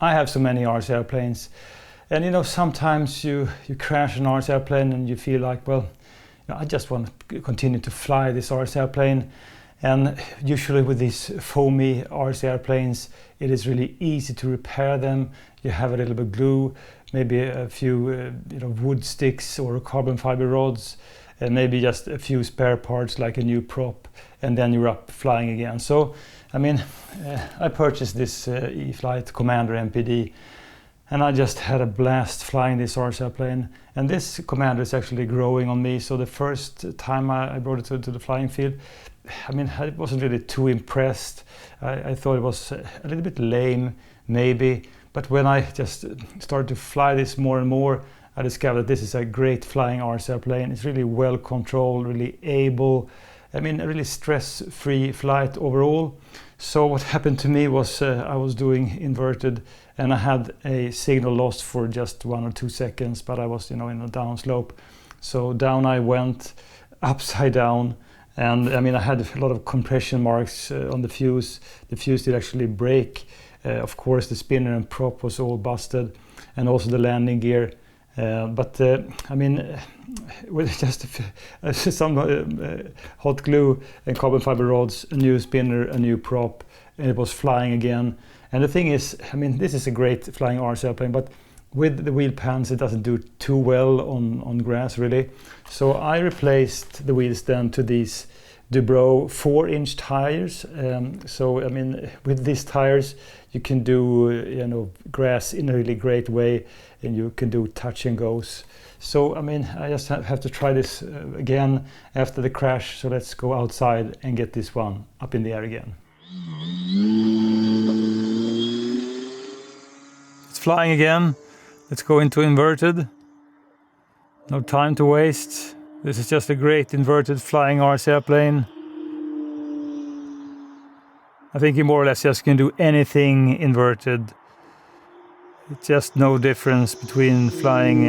I have so many RC airplanes, and you know, sometimes you crash an RC airplane and you feel like, well, you know, I just want to continue to fly this RC airplane. And usually with these foamy RC airplanes, it is really easy to repair them. You have a little bit of glue, maybe a few wood sticks or carbon fiber rods, and maybe just a few spare parts like a new prop, and then you're up flying again. So, I mean, I purchased this E-Flite Commander mPd, and I just had a blast flying this RC airplane. And this Commander is actually growing on me. So the first time I brought it to the flying field, I mean, I wasn't really too impressed. I thought it was a little bit lame, maybe. But when I just started to fly this more and more, I discovered that this is a great flying RC airplane. It's really well controlled, really able. I mean, a really stress-free flight overall. So what happened to me was I was doing inverted, and I had a signal loss for just 1 or 2 seconds, but I was, in a downslope. So down I went, upside down, and I mean, I had a lot of compression marks on the fuse. The fuse did actually break. Of course, the spinner and prop was all busted, and also the landing gear. But I mean, with just some hot glue and carbon fiber rods, a new spinner, a new prop, and it was flying again. And the thing is, I mean, this is a great flying RC airplane, but with the wheel pans, it doesn't do too well on grass, really. So I replaced the wheels then to these Dubrow 4-inch tires. So I mean, with these tires, you can do grass in a really great way, and you can do touch and goes. So I mean, I just have to try this again after the crash. So let's go outside and get this one up in the air again. It's flying again. Let's go into inverted. No time to waste. This is just a great inverted flying RC airplane. I think you more or less just can do anything inverted. It's just no difference between flying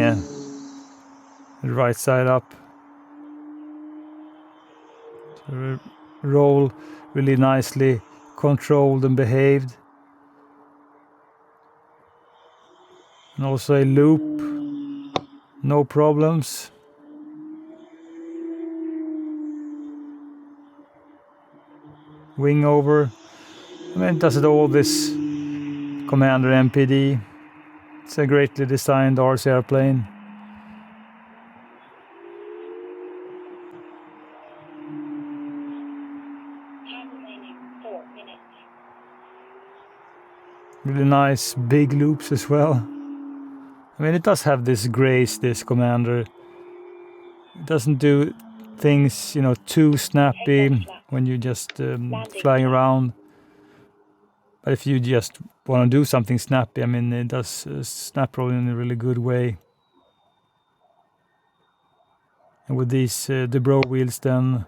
the right side up. So roll really nicely, controlled and behaved. And also a loop, no problems. Wing over. I mean, it does it all, this Commander mPd. It's a greatly designed RC airplane. Time remaining 4 minutes. Really nice big loops as well. I mean, it does have this grace, this Commander. It doesn't do things, too snappy when you're just flying around. But if you just want to do something snappy, I mean, it does snap roll in a really good way. And with these Dubrow wheels, then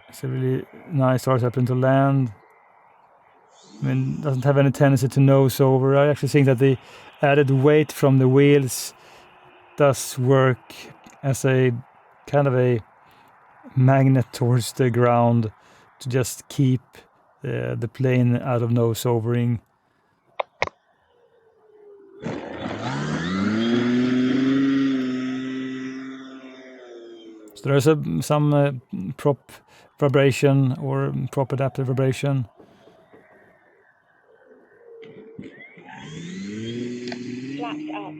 it's a really nice RC airplane to land. I mean, it doesn't have any tendency to nose over. I actually think that the added weight from the wheels does work as a kind of a magnet towards the ground to just keep the plane out of nose overing. So there's some prop vibration or prop adapter vibration. Flaps up.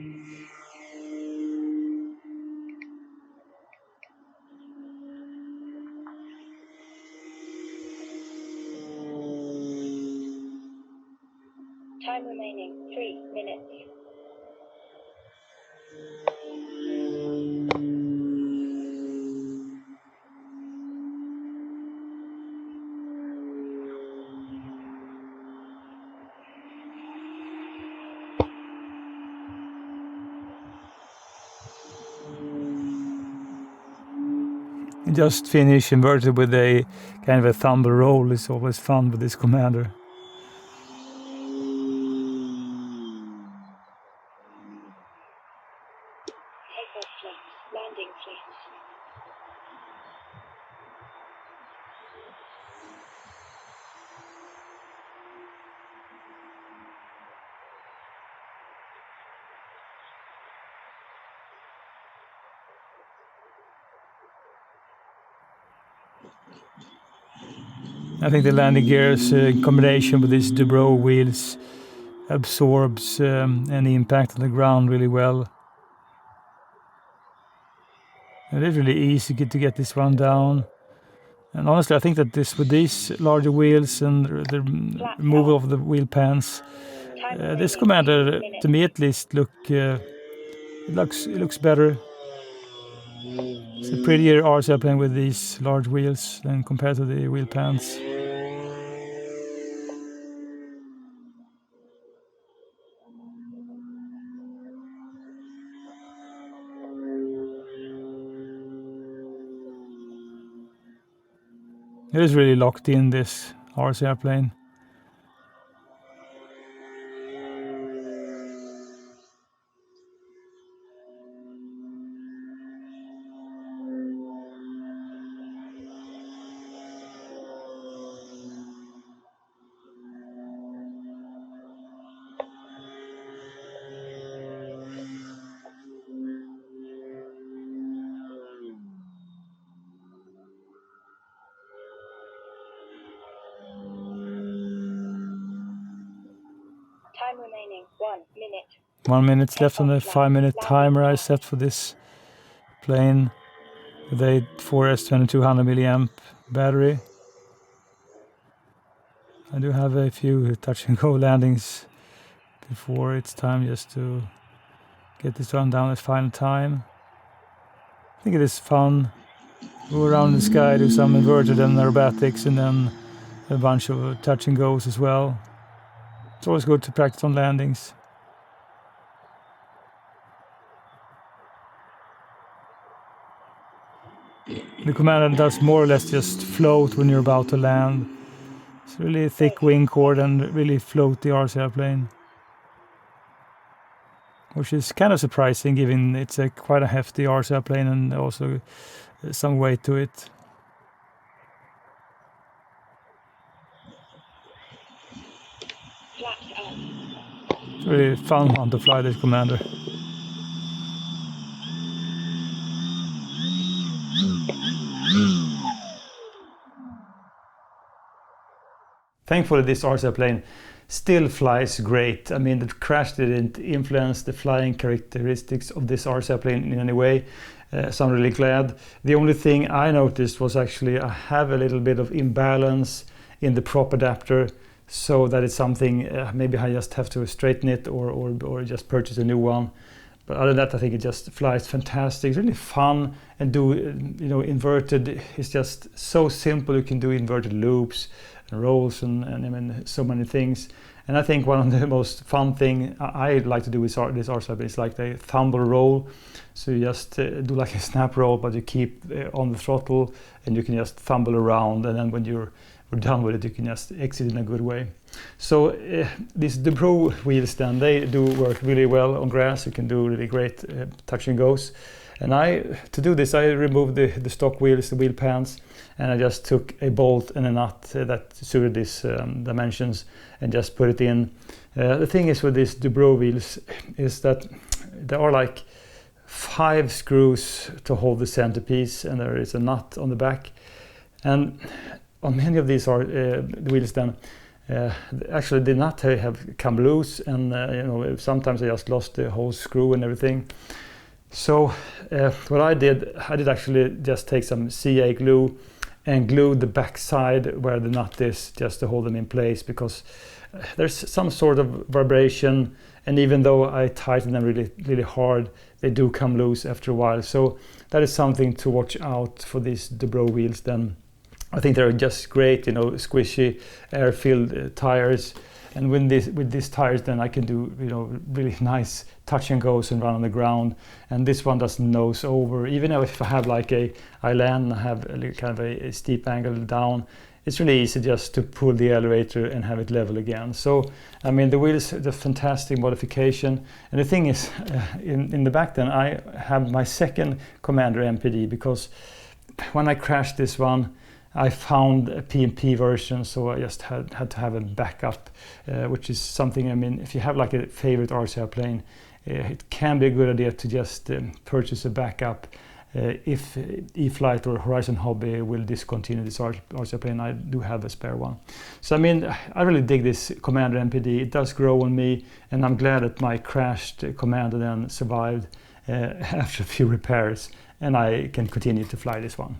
Time remaining 3 minutes. Just finish inverted with a kind of a thumble roll. It's always fun with this Commander. Takeoff flaps. Landing flaps. I think the landing gears in combination with these Dubrow wheels absorbs any impact on the ground really well. It is really easy to get this one down. And honestly, I think that with these larger wheels and the removal of the wheel pans, this Commander, to me at least, it looks better. It's a prettier RC plane with these large wheels than compared to the wheel pans. It is really locked in, this RC airplane. Time remaining 1 minute. 1 minute left on the 5-minute timer I set for this plane with a 4S2200 milliamp battery. I do have a few touch and go landings before it's time just to get this one down at final time. I think it is fun. Go around the sky, do some inverted and aerobatics, and then a bunch of touch and goes as well. It's always good to practice on landings. The Commander does more or less just float when you're about to land. It's really thick wing chord and really float the RC airplane. Which is kind of surprising given it's quite a hefty RC airplane and also some weight to it. Flaps up. It's really fun one to fly this Commander. Thankfully, this RC plane still flies great. I mean, the crash didn't influence the flying characteristics of this RC plane in any way, so I'm really glad. The only thing I noticed was actually I have a little bit of imbalance in the prop adapter, so that is something maybe I just have to straighten it or just purchase a new one. But other than that, I think it just flies fantastic. It's really fun, and do inverted. It's just so simple. You can do inverted loops and rolls and I mean so many things. And I think one of the most fun thing I like to do with this RC is like the tumble roll. So you just do like a snap roll, but you keep on the throttle and you can just fumble around, and then when you're done with it, you can just exit in a good way. So these Dubrow wheels then, they do work really well on grass. You can do really great touch and goes. And to do this, I removed the stock wheels, the wheel pans, and I just took a bolt and a nut that suited these dimensions and just put it in. The thing is with these Dubrow wheels is that there are like 5 screws to hold the centerpiece, and there is a nut on the back. And on many of these wheels then, actually the nut have come loose, and sometimes I just lost the whole screw and everything. So what I did actually just take some CA glue and glue the back side where the nut is, just to hold them in place, because there's some sort of vibration, and even though I tighten them really, really hard, they do come loose after a while. So that is something to watch out for these Dubrow wheels then. I think they're just great, squishy, air-filled tires. And with these tires, then I can do, really nice touch and goes and run on the ground. And this one doesn't nose over. Even if I have I land and I have kind of a steep angle down, it's really easy just to pull the elevator and have it level again. So, I mean, the wheels, the fantastic modification. And the thing is, in the back then, I have my second Commander mPd, because when I crashed this one, I found a PMP version, so I just had to have a backup, which is something, I mean, if you have like a favorite RC plane, it can be a good idea to just purchase a backup. if E-Flite or Horizon Hobby will discontinue this RC plane, I do have a spare one. So I mean, I really dig this Commander mPd. It does grow on me, and I'm glad that my crashed Commander then survived after a few repairs, and I can continue to fly this one.